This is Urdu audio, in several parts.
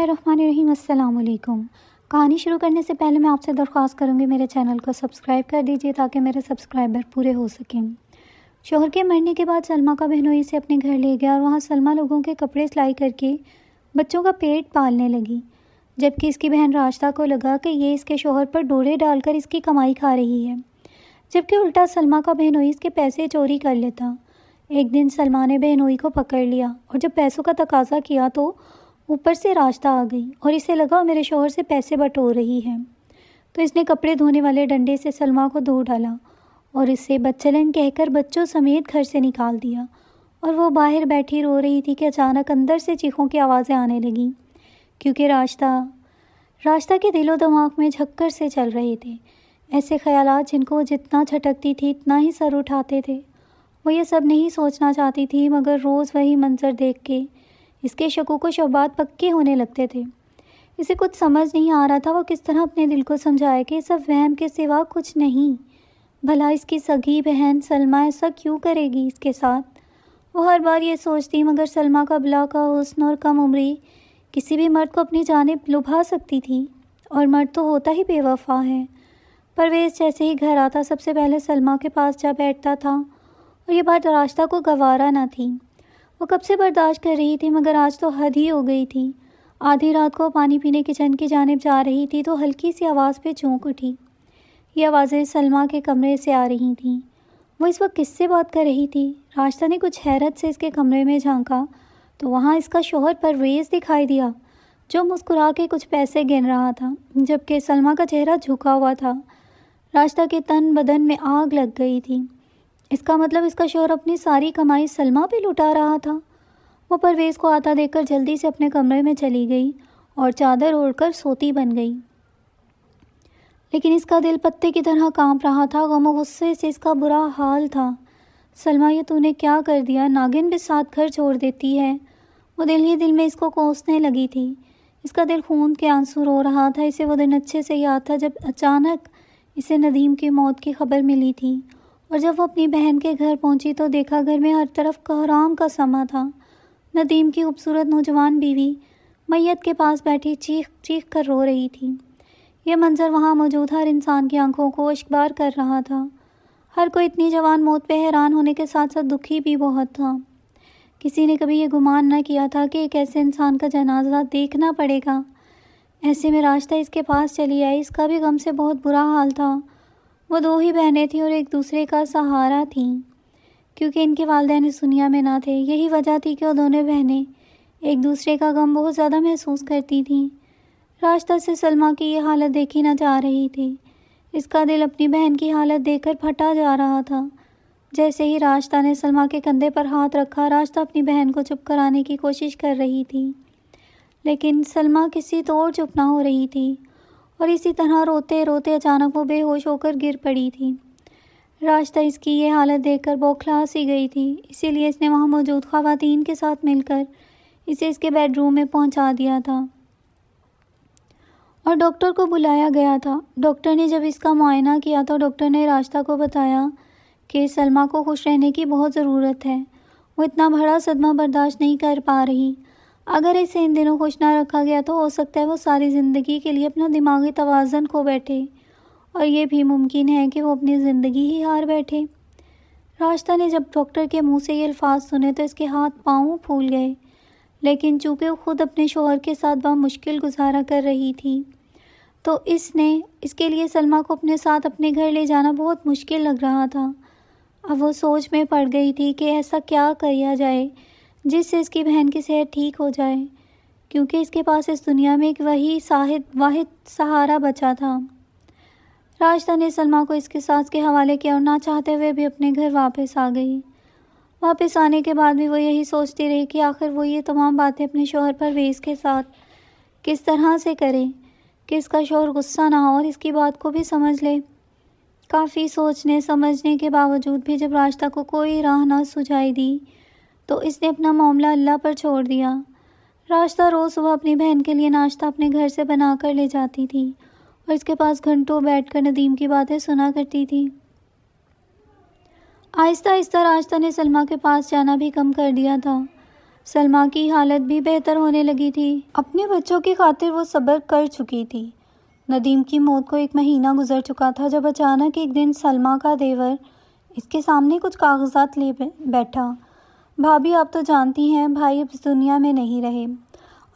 الرحمن الرحیم۔ السلام علیکم۔ کہانی شروع کرنے سے پہلے میں آپ سے درخواست کروں گی میرے چینل کو سبسکرائب کر دیجیے تاکہ میرے سبسکرائبر پورے ہو سکیں۔ شوہر کے مرنے کے بعد سلمیٰ کا بہنوئی سے اپنے گھر لے گیا اور وہاں سلمیٰ لوگوں کے کپڑے سلائی کر کے بچوں کا پیٹ پالنے لگی، جبکہ اس کی بہن راشدہ کو لگا کہ یہ اس کے شوہر پر ڈورے ڈال کر اس کی کمائی کھا رہی ہے، جبکہ الٹا سلمیٰ کا بہنوئی اس کے پیسے چوری کر لیتا۔ ایک دن سلمیٰ نے بہنوئی کو پکڑ لیا اور جب پیسوں کا تقاضا کیا تو اوپر سے راشدہ آ گئی اور اسے لگا میرے شوہر سے پیسے بٹور رہی ہے، تو اس نے کپڑے دھونے والے ڈنڈے سے سلمیٰ کو دھو ڈالا اور اسے بدچلن کہہ کر بچوں سمیت گھر سے نکال دیا، اور وہ باہر بیٹھی رو رہی تھی کہ اچانک اندر سے چیخوں کی آوازیں آنے لگیں، کیونکہ راشدہ کے دل و دماغ میں جھکر سے چل رہے تھے ایسے خیالات جن کو وہ جتنا جھٹکتی تھی اتنا ہی سر اٹھاتے تھے۔ وہ یہ سب نہیں سوچنا چاہتی تھی، مگر روز وہی منظر دیکھ کے اس کے شکوک و شبہات پکے ہونے لگتے تھے۔ اسے کچھ سمجھ نہیں آ رہا تھا وہ کس طرح اپنے دل کو سمجھائے کہ یہ سب وہم کے سوا کچھ نہیں۔ بھلا اس کی سگی بہن سلمیٰ ایسا کیوں کرے گی اس کے ساتھ؟ وہ ہر بار یہ سوچتی، مگر سلمیٰ کا بلا کا حسن اور کم عمری کسی بھی مرد کو اپنی جانب لبھا سکتی تھی، اور مرد تو ہوتا ہی بے وفا ہے۔ پرویز جیسے ہی گھر آتا سب سے پہلے سلمیٰ کے پاس جا بیٹھتا تھا، اور یہ بات راشدہ کو گوارا نہ تھی۔ وہ کب سے برداشت کر رہی تھی، مگر آج تو حد ہی ہو گئی تھی۔ آدھی رات کو پانی پینے کچن کی جانب جا رہی تھی تو ہلکی سی آواز پہ چونک اٹھی۔ یہ آوازیں سلمیٰ کے کمرے سے آ رہی تھیں۔ وہ اس وقت کس سے بات کر رہی تھی؟ راشدہ نے کچھ حیرت سے اس کے کمرے میں جھانکا تو وہاں اس کا شوہر پرویز دکھائی دیا، جو مسکرا کے کچھ پیسے گن رہا تھا، جبکہ سلمیٰ کا چہرہ جھکا ہوا تھا۔ راشدہ کے تن بدن میں آگ لگ گئی تھی۔ اس کا مطلب اس کا شوہر اپنی ساری کمائی سلمیٰ پہ لٹا رہا تھا۔ وہ پرویز کو آتا دیکھ کر جلدی سے اپنے کمرے میں چلی گئی اور چادر اوڑھ کر سوتی بن گئی، لیکن اس کا دل پتے کی طرح کانپ رہا تھا۔ غم و غصے سے اس کا برا حال تھا۔ سلمیٰ، یہ تو نے کیا کر دیا؟ ناگن بھی ساتھ گھر چھوڑ دیتی ہے۔ وہ دل ہی دل میں اس کو کوسنے لگی تھی۔ اس کا دل خون کے آنسو رو رہا تھا۔ اسے وہ دن اچھے سے یاد تھا جب اچانک اسے ندیم کی موت کی خبر ملی تھی، اور جب وہ اپنی بہن کے گھر پہنچی تو دیکھا گھر میں ہر طرف کوہرام کا سما تھا۔ ندیم کی خوبصورت نوجوان بیوی میت کے پاس بیٹھی چیخ چیخ کر رو رہی تھی۔ یہ منظر وہاں موجود ہر انسان کی آنکھوں کو اشکبار کر رہا تھا۔ ہر کوئی اتنی جوان موت پہ حیران ہونے کے ساتھ ساتھ دکھی بھی بہت تھا۔ کسی نے کبھی یہ گمان نہ کیا تھا کہ ایک ایسے انسان کا جنازہ دیکھنا پڑے گا۔ ایسے میں راشدہ اس کے پاس چلی آئی۔ اس کا بھی غم سے بہت برا حال تھا۔ وہ دو ہی بہنیں تھیں اور ایک دوسرے کا سہارا تھیں، کیونکہ ان کے والدین اس دنیا میں نہ تھے۔ یہی وجہ تھی کہ وہ دونوں بہنیں ایک دوسرے کا غم بہت زیادہ محسوس کرتی تھیں۔ راشدہ سے سلمیٰ کی یہ حالت دیکھی نہ جا رہی تھی۔ اس کا دل اپنی بہن کی حالت دیکھ کر پھٹا جا رہا تھا۔ جیسے ہی راشدہ نے سلمیٰ کے کندھے پر ہاتھ رکھا، راشدہ اپنی بہن کو چپ کرانے کی کوشش کر رہی تھی، لیکن سلمیٰ کسی طور چپ نہ ہو رہی تھی، اور اسی طرح روتے روتے اچانک وہ بے ہوش ہو کر گر پڑی تھی۔ راشدہ اس کی یہ حالت دیکھ کر بوکھلا سی گئی تھی، اسی لیے اس نے وہاں موجود خواتین کے ساتھ مل کر اسے اس کے بیڈ روم میں پہنچا دیا تھا اور ڈاکٹر کو بلایا گیا تھا۔ ڈاکٹر نے جب اس کا معائنہ کیا تو ڈاکٹر نے راشدہ کو بتایا کہ سلمیٰ کو خوش رہنے کی بہت ضرورت ہے۔ وہ اتنا بڑا صدمہ برداشت نہیں کر پا رہی۔ اگر اسے ان دنوں خوش نہ رکھا گیا تو ہو سکتا ہے وہ ساری زندگی کے لیے اپنا دماغی توازن کھو بیٹھے، اور یہ بھی ممکن ہے کہ وہ اپنی زندگی ہی ہار بیٹھے۔ راشدہ نے جب ڈاکٹر کے منہ سے یہ الفاظ سنے تو اس کے ہاتھ پاؤں پھول گئے، لیکن چونکہ وہ خود اپنے شوہر کے ساتھ بمشکل گزارا کر رہی تھی تو اس کے لیے سلمیٰ کو اپنے ساتھ اپنے گھر لے جانا بہت مشکل لگ رہا تھا۔ اب وہ سوچ میں پڑ گئی تھی کہ ایسا کیا کیا جائے جس سے اس کی بہن کی صحت ٹھیک ہو جائے، کیونکہ اس کے پاس اس دنیا میں ایک واحد سہارا بچا تھا۔ راشدہ نے سلمیٰ کو اس کے ساس کے حوالے کیا اور نہ چاہتے ہوئے بھی اپنے گھر واپس آ گئی۔ واپس آنے کے بعد بھی وہ یہی سوچتی رہی کہ آخر وہ یہ تمام باتیں اپنے شوہر پرویز کے ساتھ کس طرح سے کرے کہ اس کا شوہر غصہ نہ ہو اور اس کی بات کو بھی سمجھ لے۔ کافی سوچنے سمجھنے کے باوجود بھی جب راشدہ کو کوئی راہ نہ سجھائی دی تو اس نے اپنا معاملہ اللہ پر چھوڑ دیا۔ راشدہ روز صبح اپنی بہن کے لیے ناشتہ اپنے گھر سے بنا کر لے جاتی تھی اور اس کے پاس گھنٹوں بیٹھ کر ندیم کی باتیں سنا کرتی تھی۔ آہستہ آہستہ راشدہ نے سلمیٰ کے پاس جانا بھی کم کر دیا تھا۔ سلمیٰ کی حالت بھی بہتر ہونے لگی تھی۔ اپنے بچوں کی خاطر وہ صبر کر چکی تھی۔ ندیم کی موت کو 1 مہینہ گزر چکا تھا جب اچانک ایک دن سلمیٰ کا دیور اس کے سامنے کچھ کاغذات لے بیٹھا۔ بھابھی، آپ تو جانتی ہیں بھائی اب اس دنیا میں نہیں رہے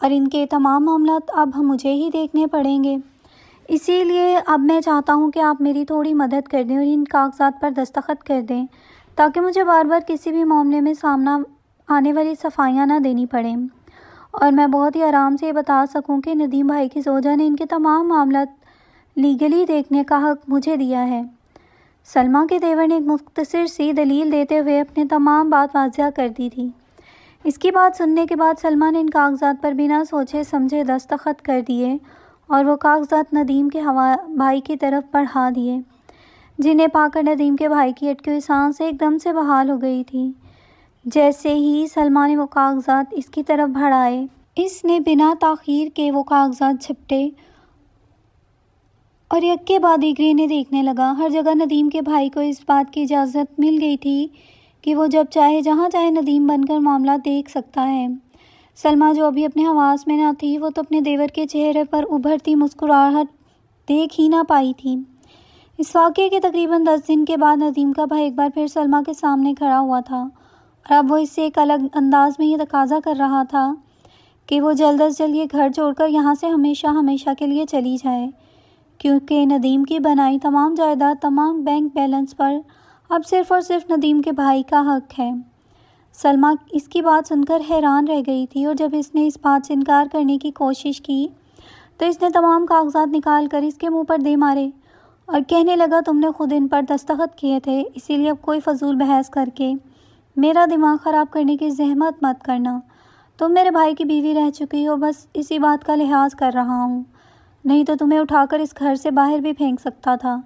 اور ان کے تمام معاملات اب مجھے ہی دیکھنے پڑیں گے، اسی لیے اب میں چاہتا ہوں کہ آپ میری تھوڑی مدد کر دیں اور ان کاغذات پر دستخط کر دیں تاکہ مجھے بار بار کسی بھی معاملے میں سامنا آنے والی صفائیاں نہ دینی پڑیں اور میں بہت ہی آرام سے یہ بتا سکوں کہ ندیم بھائی کی زوجہ نے ان کے تمام معاملات لیگلی دیکھنے کا حق مجھے دیا ہے۔ سلمیٰ کے دیور نے ایک مختصر سی دلیل دیتے ہوئے اپنے تمام بات واضح کر دی تھی۔ اس کی بات سننے کے بعد سلمیٰ نے ان کاغذات پر بنا سوچے سمجھے دستخط کر دیے اور وہ کاغذات ندیم کے بھائی کی طرف بڑھا دیے، جنہیں پا کر ندیم کے بھائی کی اٹکی ہوئی سانس ایک دم سے بحال ہو گئی تھی۔ جیسے ہی سلمیٰ نے وہ کاغذات اس کی طرف بڑھائے، اس نے بنا تاخیر کے وہ کاغذات جھپٹے اور ایک کے بعد ایک انہیں دیکھنے لگا۔ ہر جگہ ندیم کے بھائی کو اس بات کی اجازت مل گئی تھی کہ وہ جب چاہے جہاں چاہے ندیم بن کر معاملات دیکھ سکتا ہے۔ سلمیٰ جو ابھی اپنے حواس میں نہ تھی، وہ تو اپنے دیور کے چہرے پر ابھرتی مسکراہٹ دیکھ ہی نہ پائی تھی۔ اس واقعے کے تقریباً 10 دن کے بعد ندیم کا بھائی ایک بار پھر سلمیٰ کے سامنے کھڑا ہوا تھا اور اب وہ اس سے ایک الگ انداز میں یہ تقاضا کر رہا تھا کہ وہ جلد از جلد یہ گھر چھوڑ کر یہاں سے ہمیشہ ہمیشہ کے لیے چلی جائے، کیونکہ ندیم کی بنائی تمام جائیداد، تمام بینک بیلنس پر اب صرف اور صرف ندیم کے بھائی کا حق ہے۔ سلمیٰ اس کی بات سن کر حیران رہ گئی تھی اور جب اس نے اس بات سے انکار کرنے کی کوشش کی تو اس نے تمام کاغذات نکال کر اس کے منہ پر دے مارے اور کہنے لگا، تم نے خود ان پر دستخط کیے تھے، اسی لیے اب کوئی فضول بحث کر کے میرا دماغ خراب کرنے کی زحمت مت کرنا۔ تم میرے بھائی کی بیوی رہ چکی ہو، بس اسی بات کا لحاظ کر رہا ہوں، نہیں تو تمہیں اٹھا کر اس گھر سے باہر بھی پھینک سکتا تھا،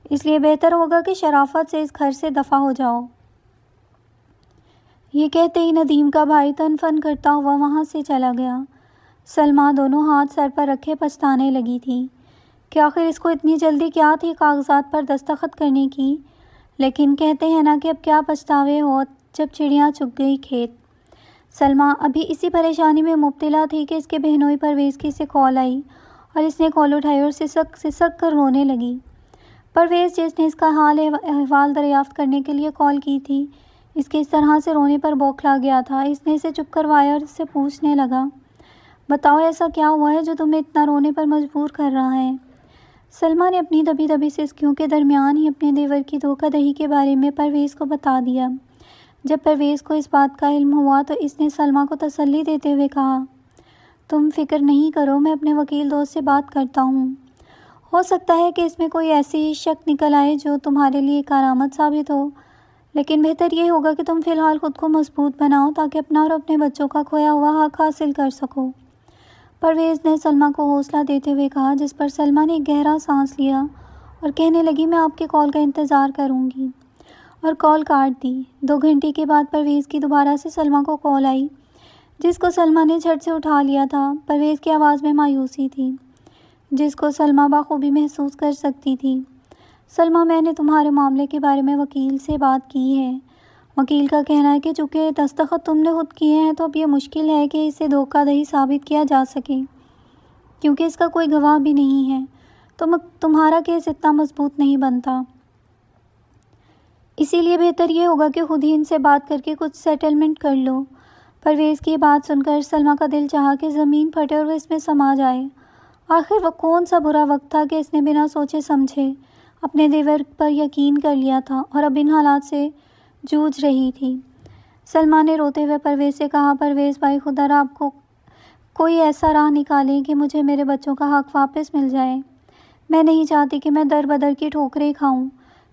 اس لیے بہتر ہوگا کہ شرافت سے اس گھر سے دفع ہو جاؤ۔ یہ کہتے ہی ندیم کا بھائی تن فن کرتا ہوا وہاں سے چلا گیا۔ سلمیٰ دونوں ہاتھ سر پر رکھے پچھتانے لگی تھی کہ آخر اس کو اتنی جلدی کیا تھی کاغذات پر دستخط کرنے کی، لیکن کہتے ہیں نا کہ اب کیا پچھتاوے ہو جب چڑیاں چگ گئی کھیت۔ سلمیٰ ابھی اسی پریشانی میں مبتلا تھی کہ اس کے بہنوئی پرویز کی سے کال آئی اور اس نے کال اٹھائی اور سسک سسک کر رونے لگی۔ پرویز، جس نے اس کا حال احوال دریافت کرنے کے لیے کال کی تھی، اس کے اس طرح سے رونے پر بوکھلا گیا تھا۔ اس نے اسے چپ کروایا اور اس سے پوچھنے لگا، بتاؤ ایسا کیا ہوا ہے جو تمہیں اتنا رونے پر مجبور کر رہا ہے؟ سلمیٰ نے اپنی دبی دبی سسکیوں کے درمیان ہی اپنے دیور کی دھوکہ دہی کے بارے میں پرویز کو بتا دیا۔ جب پرویز کو اس بات کا علم ہوا تو اس نے سلمیٰ کو تسلی دیتے ہوئے کہا، تم فکر نہیں کرو، میں اپنے وکیل دوست سے بات کرتا ہوں، ہو سکتا ہے کہ اس میں کوئی ایسی شک نکل آئے جو تمہارے لیے کارآمد ثابت ہو، لیکن بہتر یہ ہوگا کہ تم فی الحال خود کو مضبوط بناؤ تاکہ اپنا اور اپنے بچوں کا کھویا ہوا حق حاصل کر سکو۔ پرویز نے سلمیٰ کو حوصلہ دیتے ہوئے کہا، جس پر سلمیٰ نے ایک گہرا سانس لیا اور کہنے لگی، میں آپ کے کال کا انتظار کروں گی، اور کال کاٹ دی۔ 2 گھنٹے کے بعد پرویز کی دوبارہ سے سلمیٰ کو کال آئی، جس کو سلمیٰ نے جھٹ سے اٹھا لیا تھا۔ پرویز کی آواز میں مایوسی تھی، جس کو سلمیٰ بخوبی محسوس کر سکتی تھی۔ سلمیٰ، میں نے تمہارے معاملے کے بارے میں وکیل سے بات کی ہے۔ وکیل کا کہنا ہے کہ چونکہ دستخط تم نے خود کیے ہیں تو اب یہ مشکل ہے کہ اسے دھوکہ دہی ثابت کیا جا سکے، کیونکہ اس کا کوئی گواہ بھی نہیں ہے، تو تمہارا کیس اتنا مضبوط نہیں بنتا، اسی لیے بہتر یہ ہوگا کہ خود ہی ان سے بات کر کے کچھ سیٹلمنٹ کر لو۔ پرویز کی بات سن کر سلمیٰ کا دل چاہا کہ زمین پھٹے اور وہ اس میں سما جائے۔ آخر وہ کون سا برا وقت تھا کہ اس نے بنا سوچے سمجھے اپنے دیور پر یقین کر لیا تھا اور اب ان حالات سے جوجھ رہی تھی۔ سلمیٰ نے روتے ہوئے پرویز سے کہا، پرویز بھائی، خدا را آپ کو کوئی ایسا راہ نکالیں کہ مجھے میرے بچوں کا حق واپس مل جائے۔ میں نہیں چاہتی کہ میں در بدر کی ٹھوکریں کھاؤں،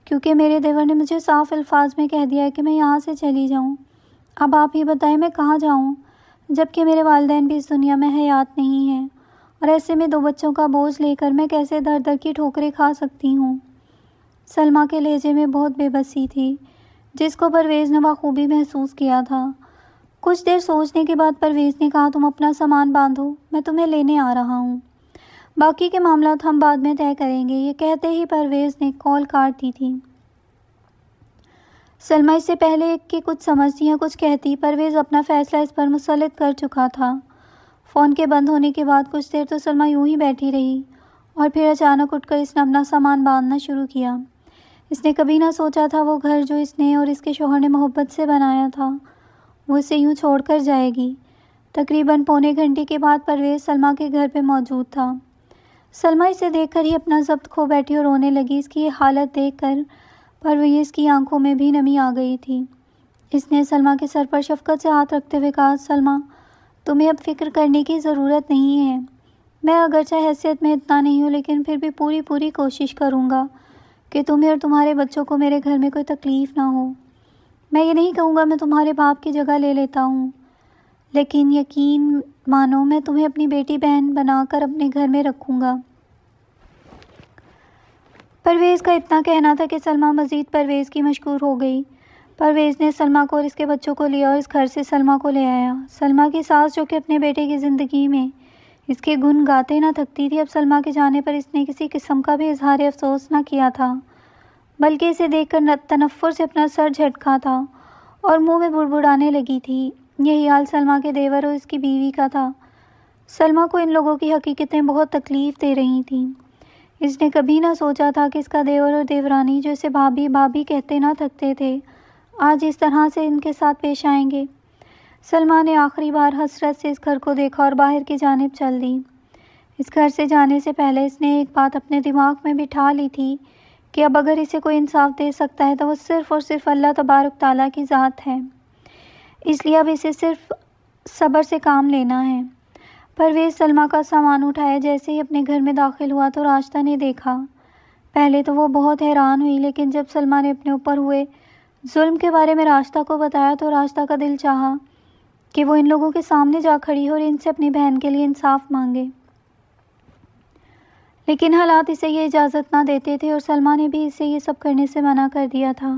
کیونکہ میرے دیور نے مجھے صاف الفاظ میں کہہ دیا ہے کہ میں یہاں سے چلی جاؤں۔ اب آپ ہی بتائیں میں کہاں جاؤں، جبکہ میرے والدین بھی اس دنیا میں حیات نہیں ہیں، اور ایسے میں 2 بچوں کا بوجھ لے کر میں کیسے در در کی ٹھوکریں کھا سکتی ہوں۔ سلمیٰ کے لہجے میں بہت بے بسی تھی، جس کو پرویز نے بخوبی محسوس کیا تھا۔ کچھ دیر سوچنے کے بعد پرویز نے کہا، تم اپنا سامان باندھو، میں تمہیں لینے آ رہا ہوں، باقی کے معاملات ہم بعد میں طے کریں گے۔ یہ کہتے ہی پرویز نے کال کاٹ دی تھی۔ سلمیٰ اس سے پہلے کہ کچھ سمجھتی یا کچھ کہتی، پرویز اپنا فیصلہ اس پر مسلط کر چکا تھا۔ فون کے بند ہونے کے بعد کچھ دیر تو سلمیٰ یوں ہی بیٹھی رہی اور پھر اچانک اٹھ کر اس نے اپنا سامان باندھنا شروع کیا۔ اس نے کبھی نہ سوچا تھا وہ گھر جو اس نے اور اس کے شوہر نے محبت سے بنایا تھا وہ اسے یوں چھوڑ کر جائے گی۔ تقریباً پونے گھنٹے کے بعد پرویز سلمیٰ کے گھر پہ موجود تھا۔ سلمیٰ اسے دیکھ کر ہی اپنا ضبط کھو بیٹھی اور رونے لگی۔ اس کی یہ حالت دیکھ کر پرویز کی آنکھوں میں بھی نمی آ گئی تھی۔ اس نے سلمیٰ کے سر پر شفقت سے ہاتھ رکھتے ہوئے کہا، سلمیٰ، تمہیں اب فکر کرنے کی ضرورت نہیں ہے۔ میں اگرچہ حیثیت میں اتنا نہیں ہوں لیکن پھر بھی پوری کوشش کروں گا کہ تمہیں اور تمہارے بچوں کو میرے گھر میں کوئی تکلیف نہ ہو۔ میں یہ نہیں کہوں گا میں تمہارے باپ کی جگہ لے لیتا ہوں، لیکن یقین مانو میں تمہیں اپنی بیٹی بہن بنا کر اپنے گھر میں رکھوں گا۔ پرویز کا اتنا کہنا تھا کہ سلمیٰ مزید پرویز کی مشکور ہو گئی۔ پرویز نے سلمیٰ کو اور اس کے بچوں کو لیا اور اس گھر سے سلمیٰ کو لے آیا۔ سلمیٰ کی ساس جو کہ اپنے بیٹے کی زندگی میں اس کے گن گاتے نہ تھکتی تھی، اب سلمیٰ کے جانے پر اس نے کسی قسم کا بھی اظہار افسوس نہ کیا تھا، بلکہ اسے دیکھ کر تنفر سے اپنا سر جھٹکا تھا اور منہ میں بڑبڑانے لگی تھی۔ یہی حال سلمیٰ کے دیور اور اس کی بیوی کا تھا۔ سلمیٰ کو ان لوگوں کی حقیقتیں بہت تکلیف دے رہی تھیں۔ اس نے کبھی نہ سوچا تھا کہ اس کا دیور اور دیورانی جو اسے بھابھی بھابھی کہتے نہ تھکتے تھے، آج اس طرح سے ان کے ساتھ پیش آئیں گے۔ سلمیٰ نے آخری بار حسرت سے اس گھر کو دیکھا اور باہر کی جانب چل دی۔ اس گھر سے جانے سے پہلے اس نے ایک بات اپنے دماغ میں بٹھا لی تھی کہ اب اگر اسے کوئی انصاف دے سکتا ہے تو وہ صرف اور صرف اللہ تبارک تعالیٰ کی ذات ہے، اس لیے اب اسے صرف صبر سے کام لینا ہے۔ پرویز سلمیٰ کا سامان اٹھایا جیسے ہی اپنے گھر میں داخل ہوا تو راشدہ نے دیکھا۔ پہلے تو وہ بہت حیران ہوئی، لیکن جب سلمیٰ نے اپنے اوپر ہوئے ظلم کے بارے میں راشدہ کو بتایا تو راشدہ کا دل چاہا کہ وہ ان لوگوں کے سامنے جا کھڑی ہو اور ان سے اپنی بہن کے لیے انصاف مانگے، لیکن حالات اسے یہ اجازت نہ دیتے تھے اور سلمیٰ نے بھی اسے یہ سب کرنے سے منع کر دیا تھا۔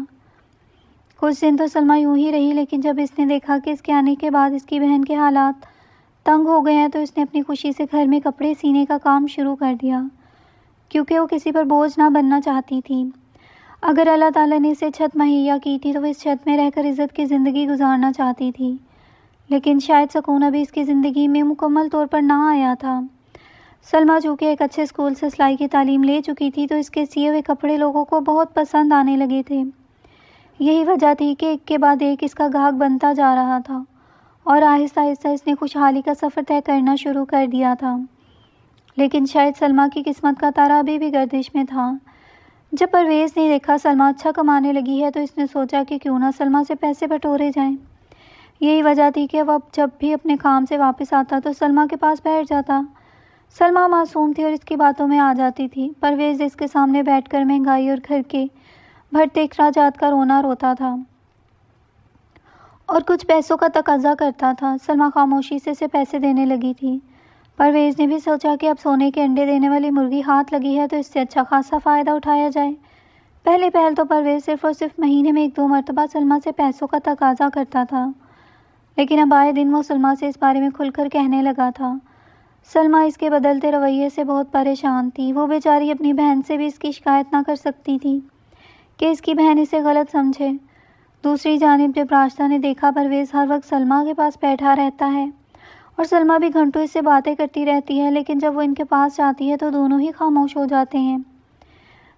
کچھ دن تو سلمیٰ یوں ہی رہی، لیکن جب اس نے دیکھا کہ اس کے آنے کے بعد اس کی بہن کے حالات تنگ ہو گئے ہیں تو اس نے اپنی خوشی سے گھر میں کپڑے سینے کا کام شروع کر دیا، کیونکہ وہ کسی پر بوجھ نہ بننا چاہتی تھی۔ اگر اللہ تعالیٰ نے اسے چھت مہیا کی تھی تو وہ اس چھت میں رہ کر عزت کی زندگی گزارنا چاہتی تھی، لیکن شاید سکون ابھی اس کی زندگی میں مکمل طور پر نہ آیا تھا۔ سلمیٰ چونکہ ایک اچھے اسکول سے سلائی کی تعلیم لے چکی تھی تو اس کے سیے ہوئے کپڑے لوگوں کو بہت پسند آنے لگے تھے۔ یہی وجہ تھی کہ ایک کے بعد ایک اس کا گاہک بنتا جا رہا تھا اور آہستہ آہستہ اس نے خوشحالی کا سفر طے کرنا شروع کر دیا تھا۔ لیکن شاید سلمیٰ کی قسمت کا تارا ابھی بھی گردش میں تھا۔ جب پرویز نے دیکھا سلمیٰ اچھا کمانے لگی ہے تو اس نے سوچا کہ کیوں نہ سلمیٰ سے پیسے بٹورے جائیں۔ یہی وجہ تھی کہ اب جب بھی اپنے کام سے واپس آتا تو سلمیٰ کے پاس بیٹھ جاتا۔ سلمیٰ معصوم تھی اور اس کی باتوں میں آ جاتی تھی۔ پرویز اس کے سامنے بیٹھ کر مہنگائی اور گھر کے بڑھتے اخراجات کا رونا روتا تھا اور کچھ پیسوں کا تقاضا کرتا تھا۔ سلمیٰ خاموشی سے اسے پیسے دینے لگی تھی۔ پرویز نے بھی سوچا کہ اب سونے کے انڈے دینے والی مرغی ہاتھ لگی ہے تو اس سے اچھا خاصا فائدہ اٹھایا جائے۔ پہلے تو پرویز صرف اور صرف مہینے میں 1-2 مرتبہ سلمیٰ سے پیسوں کا تقاضا کرتا تھا، لیکن اب آئے دن وہ سلمیٰ سے اس بارے میں کھل کر کہنے لگا تھا۔ سلمیٰ اس کے بدلتے رویے سے بہت پریشان تھی۔ وہ بیچاری اپنی بہن سے بھی اس کی شکایت نہ کر سکتی تھی کہ اس کی بہن اسے غلط سمجھے۔ دوسری جانب جب راشدہ نے دیکھا پرویز ہر وقت سلمیٰ کے پاس بیٹھا رہتا ہے اور سلمیٰ بھی گھنٹوں اس سے باتیں کرتی رہتی ہے، لیکن جب وہ ان کے پاس جاتی ہے تو دونوں ہی خاموش ہو جاتے ہیں،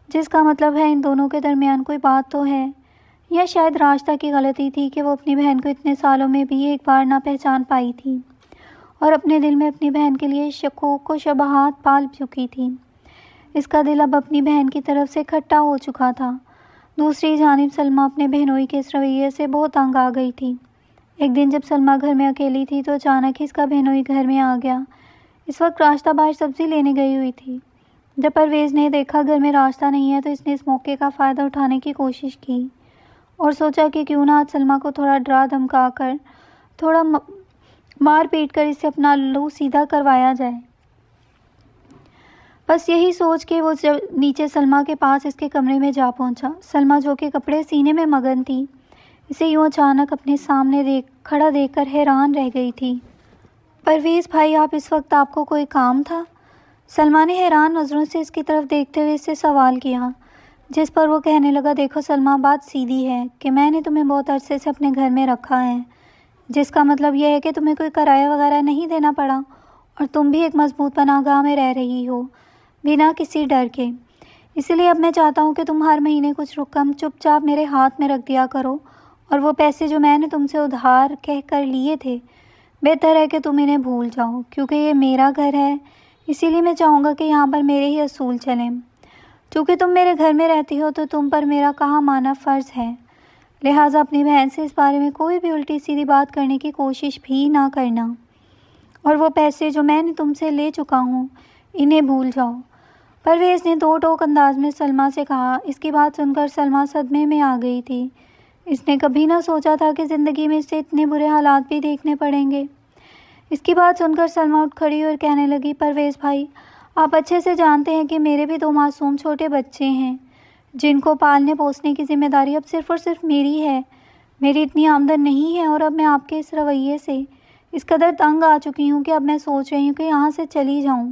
جس کا مطلب ہے ان دونوں کے درمیان کوئی بات تو ہے۔ یا شاید راشدہ کی غلطی تھی کہ وہ اپنی بہن کو اتنے سالوں میں بھی ایک بار نہ پہچان پائی تھی اور اپنے دل میں اپنی بہن کے لیے شکوک و شبہات پال چکی تھی۔ اس کا دل اب اپنی بہن کی طرف سے کھٹا ہو چکا تھا۔ دوسری جانب سلمیٰ اپنے بہنوئی کے اس رویے سے بہت تنگ آ گئی تھی۔ ایک دن جب سلمیٰ گھر میں اکیلی تھی تو اچانک ہی اس کا بہنوئی گھر میں آ گیا۔ اس وقت راشدہ باہر سبزی لینے گئی ہوئی تھی۔ جب پرویز نے دیکھا گھر میں راشدہ نہیں ہے تو اس نے اس موقع کا فائدہ اٹھانے کی کوشش کی اور سوچا کہ کیوں نہ آج سلمیٰ کو تھوڑا ڈرا دھمکا کر، تھوڑا مار پیٹ کر اسے اپنا لو سیدھا کروایا جائے۔ بس یہی سوچ کے وہ نیچے سلمیٰ کے پاس اس کے کمرے میں جا پہنچا۔ سلمیٰ جو کہ کپڑے سینے میں مگن تھی، اسے یوں اچانک اپنے سامنے کھڑا دیکھ کر حیران رہ گئی تھی۔ پرویز بھائی، آپ کو کوئی کام تھا؟ سلمیٰ نے حیران نظروں سے اس کی طرف دیکھتے ہوئے اس سے سوال کیا۔ جس پر وہ کہنے لگا، دیکھو سلمیٰ، بات سیدھی ہے کہ میں نے تمہیں بہت عرصے سے اپنے گھر میں رکھا ہے، جس کا مطلب یہ ہے کہ تمہیں کوئی کرایہ وغیرہ نہیں دینا پڑا، اور تم بھی ایک مضبوط پناہ گاہ میں رہ رہی ہو بنا کسی ڈر کے۔ اسی لیے اب میں چاہتا ہوں کہ تم ہر مہینے کچھ رقم چپ چاپ میرے ہاتھ میں رکھ دیا کرو، اور وہ پیسے جو میں نے تم سے ادھار کہہ کر لیے تھے، بہتر ہے کہ تم انہیں بھول جاؤ، کیونکہ یہ میرا گھر ہے، اسی لیے میں چاہوں گا کہ یہاں پر میرے ہی اصول چلیں۔ چونکہ تم میرے گھر میں رہتی ہو تو تم پر میرا کہا مانا فرض ہے، لہٰذا اپنی بہن سے اس بارے میں کوئی بھی الٹی سیدھی بات کرنے کی کوشش بھی نہ کرنا، اور وہ پیسے جو میں نے تم سے لے چکا ہوں انہیں بھول جاؤ۔ پرویز نے دو ٹوک انداز میں سلمیٰ سے کہا۔ اس کی بات سن کر سلمیٰ صدمے میں آ گئی تھی۔ اس نے کبھی نہ سوچا تھا کہ زندگی میں اسے اتنے برے حالات بھی دیکھنے پڑیں گے۔ اس کی بات سن کر سلمیٰ اٹھ کھڑی اور کہنے لگی، پرویز بھائی، آپ اچھے سے جانتے ہیں کہ میرے بھی دو معصوم چھوٹے بچے ہیں جن کو پالنے پوسنے کی ذمہ داری اب صرف اور صرف میری ہے۔ میری اتنی آمدن نہیں ہے، اور اب میں آپ کے اس رویے سے اس قدر تنگ آ چکی ہوں کہ اب میں سوچ رہی ہوں کہ یہاں سے چلی جاؤں۔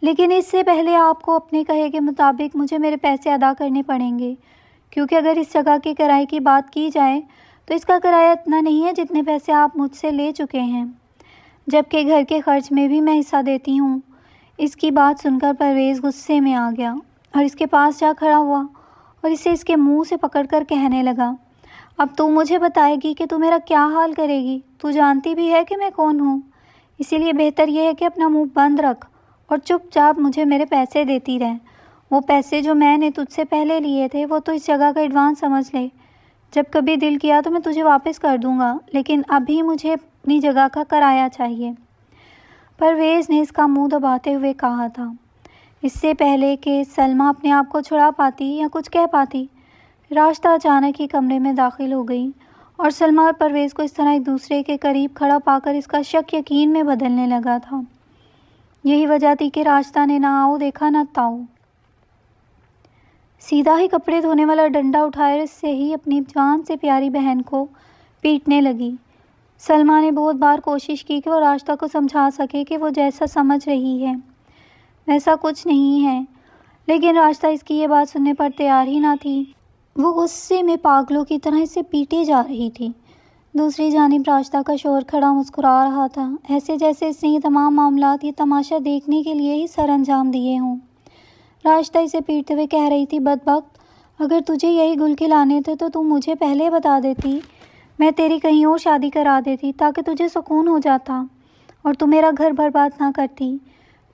لیکن اس سے پہلے آپ کو اپنے کہے کے مطابق مجھے میرے پیسے ادا کرنے پڑیں گے، کیونکہ اگر اس جگہ کے کرائے کی بات کی جائے تو اس کا کرایہ اتنا نہیں ہے جتنے پیسے آپ مجھ سے لے چکے ہیں، جبکہ گھر کے خرچ میں بھی میں حصہ دیتی ہوں۔ اس کی بات سن کر پرویز غصے میں آ گیا اور اس کے پاس جا کھڑا ہوا اور اسے اس کے منہ سے پکڑ کر کہنے لگا، اب تو مجھے بتائے گی کہ تو میرا کیا حال کرے گی؟ تو جانتی بھی ہے کہ میں کون ہوں، اسی لیے بہتر یہ ہے کہ اپنا منہ بند رکھ اور چپ چاپ مجھے میرے پیسے دیتی رہ۔ وہ پیسے جو میں نے تجھ سے پہلے لیے تھے وہ تو اس جگہ کا ایڈوانس سمجھ لے، جب کبھی دل کیا تو میں تجھے واپس کر دوں گا، لیکن ابھی مجھے اپنی جگہ کا کرایہ چاہیے۔ پرویز نے اس کا منہ دباتے ہوئے کہا تھا۔ اس سے پہلے کہ سلمیٰ اپنے آپ کو چھڑا پاتی یا کچھ کہہ پاتی، راشدہ اچانک ہی کمرے میں داخل ہو گئی اور سلمیٰ اور پرویز کو اس طرح ایک دوسرے کے قریب کھڑا پا کر اس کا شک یقین میں بدلنے لگا تھا۔ یہی وجہ تھی کہ راشدہ نے نہ آؤ دیکھا نہ تاؤ، سیدھا ہی کپڑے دھونے والا ڈنڈا اٹھائے اور اس سے ہی اپنی جان سے پیاری بہن کو پیٹنے لگی۔ سلمیٰ نے بہت بار کوشش کی کہ وہ راشدہ کو سمجھا سکے کہ وہ جیسا سمجھ رہی ہے ویسا کچھ نہیں ہے، لیکن راشدہ اس کی یہ بات سننے پر تیار ہی نہ تھی۔ وہ غصے میں پاگلوں کی طرح اسے پیٹے جا رہی تھی۔ دوسری جانب راشدہ کا شوہر کھڑا مسکرا رہا تھا، ایسے جیسے اس نے یہ تمام معاملات یہ تماشا دیکھنے کے لیے ہی سر انجام دیے ہوں۔ راشدہ اسے پیٹتے ہوئے کہہ رہی تھی، بدبخت، اگر تجھے یہی گل کھلانے تھے تو تم مجھے پہلے بتا دیتی، میں تیری کہیں اور شادی کرا دیتی تاکہ تجھے سکون ہو جاتا اور تو میرا گھر برباد نہ کرتی۔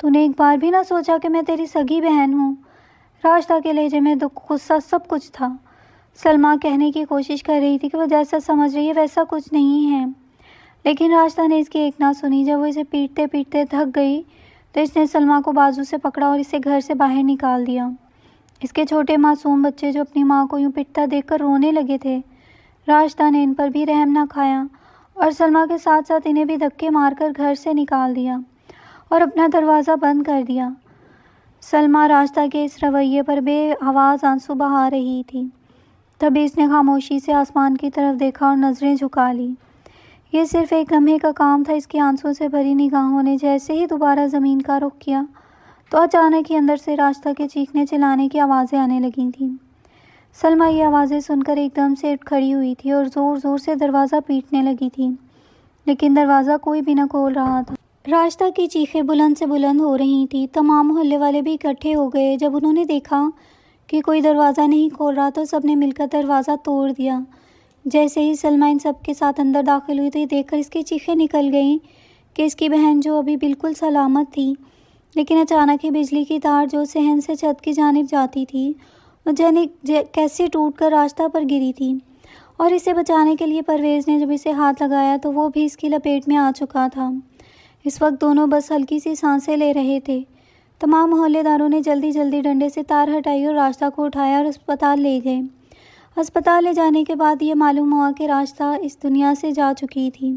تو نے ایک بار بھی نہ سوچا کہ میں تیری سگی بہن ہوں؟ راشدہ کے لہجے میں دکھ، غصہ سب کچھ تھا۔ سلمیٰ کہنے کی کوشش کر رہی تھی کہ وہ جیسا سمجھ رہی ہے ویسا کچھ نہیں ہے، لیکن راشدہ نے اس کی ایک نہ سنی۔ جب وہ اسے پیٹتے پیٹتے تھک گئی تو اس نے سلمیٰ کو بازو سے پکڑا اور اسے گھر سے باہر نکال دیا۔ اس کے چھوٹے معصوم بچے جو اپنی ماں کو یوں پٹتا دیکھ کر رونے لگے تھے، راشدہ نے ان پر بھی رحم نہ کھایا اور سلمیٰ کے ساتھ ساتھ انہیں بھی دھکے مار کر گھر سے نکال دیا اور اپنا دروازہ بند کر دیا۔ سلمیٰ راشدہ کے اس رویے پر بے آواز آنسو بہا رہی تھی۔ تبھی اس نے خاموشی سے آسمان کی طرف دیکھا اور نظریں جھکا لی۔ یہ صرف ایک لمحے کا کام تھا۔ اس کی آنسوں سے بھری نگاہوں نے جیسے ہی دوبارہ زمین کا رخ کیا تو اچانک ہی اندر سے راشدہ کے چیخنے چلانے کی آوازیں آنے لگی تھیں۔ سلمیٰ یہ آوازیں سن کر ایک دم سے اٹھ کھڑی ہوئی تھی اور زور زور سے دروازہ پیٹنے لگی تھی، لیکن دروازہ کوئی بھی نہ کھول رہا تھا۔ راشدہ کی چیخیں بلند سے بلند ہو رہی تھیں۔ تمام محلے والے بھی اکٹھے ہو گئے۔ جب انہوں نے دیکھا کہ کوئی دروازہ نہیں کھول رہا تو سب نے مل کر دروازہ توڑ دیا۔ جیسے ہی سلمیٰ ان سب کے ساتھ اندر داخل ہوئی تو یہ دیکھ کر اس کی چیخیں نکل گئیں کہ اس کی بہن جو ابھی بالکل سلامت تھی، لیکن اچانک ہی بجلی کی تار جو صحن سے چھت کی جانب جاتی تھی وہ کیسے ٹوٹ کر راشدہ پر گری تھی، اور اسے بچانے کے لیے پرویز نے جب اسے ہاتھ لگایا تو وہ بھی اس کی لپیٹ میں آ چکا تھا۔ اس وقت دونوں بس ہلکی سی سانسیں لے رہے تھے۔ تمام محلے داروں نے جلدی جلدی ڈنڈے سے تار ہٹائی اور راشدہ کو اٹھایا اور اسپتال لے گئے۔ اسپتال لے جانے کے بعد یہ معلوم ہوا کہ راشدہ اس دنیا سے جا چکی تھی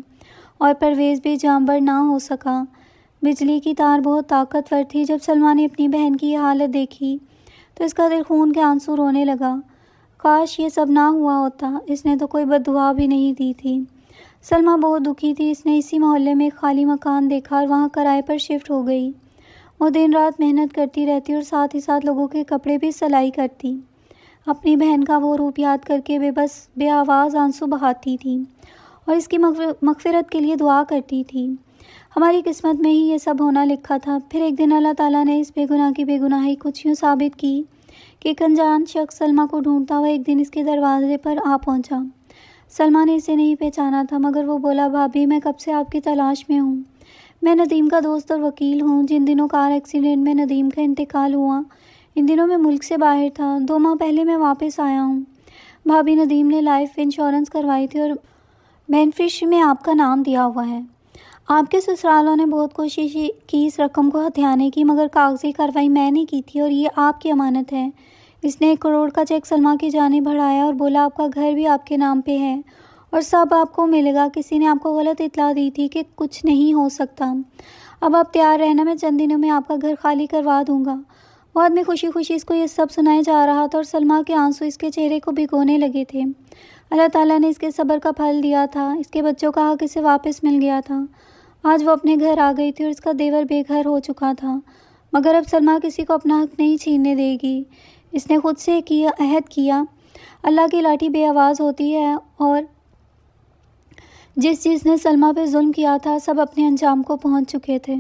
اور پرویز بھی جانبر نہ ہو سکا۔ بجلی کی تار بہت طاقتور تھی۔ جب سلمیٰ نے اپنی بہن کی یہ حالت دیکھی تو اس کا دل خون کے آنسو رونے لگا۔ کاش یہ سب نہ ہوا ہوتا، اس نے تو کوئی بد دعا بھی نہیں دی تھی۔ سلمیٰ بہت دکھی تھی۔ اس نے اسی محلے میں ایک خالی مکان دیکھا اور وہاں کرائے پر شفٹ ہو گئی۔ وہ دن رات محنت کرتی رہتی اور ساتھ ہی ساتھ لوگوں کے کپڑے بھی سلائی کرتی۔ اپنی بہن کا وہ روپ یاد کر کے بے آواز آنسو بہاتی تھی اور اس کی مغفرت کے لیے دعا کرتی تھی۔ ہماری قسمت میں ہی یہ سب ہونا لکھا تھا۔ پھر ایک دن اللہ تعالیٰ نے اس بے گناہ کی بے گناہی کچھ یوں ثابت کی کہ ایک انجان شخص سلمیٰ کو ڈھونڈتا ہوا ایک دن اس کے دروازے پر آ پہنچا۔ سلمیٰ نے اسے نہیں پہچانا تھا، مگر وہ بولا، بھابھی میں کب سے آپ کی تلاش میں ہوں۔ میں ندیم کا دوست اور وکیل ہوں۔ جن دنوں کار ایکسیڈنٹ میں ندیم کا انتقال ہوا ان دنوں میں ملک سے باہر تھا۔ 2 ماہ پہلے میں واپس آیا ہوں۔ بھابھی، ندیم نے لائف انشورنس کروائی تھی اور بینیفیشری میں آپ کا نام دیا ہوا ہے۔ آپ کے سسرالوں نے بہت کوشش کی اس رقم کو ہتھیانے کی، مگر کاغذی کارروائی میں نے کی تھی اور یہ آپ کی امانت ہے۔ اس نے 1 کروڑ کا چیک سلمیٰ کی جانب بڑھایا اور بولا، آپ کا گھر بھی آپ کے نام پہ ہے اور سب آپ کو ملے گا۔ کسی نے آپ کو غلط اطلاع دی تھی کہ کچھ نہیں ہو سکتا۔ اب آپ تیار رہنا، میں چند دنوں میں آپ کا گھر خالی کروا دوں گا۔ وہ آدمی خوشی خوشی اس کو یہ سب سنائے جا رہا تھا اور سلمیٰ کے آنسو اس کے چہرے کو بھگونے لگے تھے۔ اللہ تعالیٰ نے اس کے صبر کا پھل دیا تھا۔ اس کے بچوں کا حق اسے واپس مل گیا تھا۔ آج وہ اپنے گھر آ گئی تھی اور اس کا دیور بے گھر ہو چکا تھا، مگر اب سلمیٰ کسی کو اپنا حق نہیں چھیننے دے گی۔ اس نے خود سے عہد کیا۔ اللہ کی لاٹھی بے آواز ہوتی ہے اور جس نے سلمیٰ پہ ظلم کیا تھا سب اپنے انجام کو پہنچ چکے تھے۔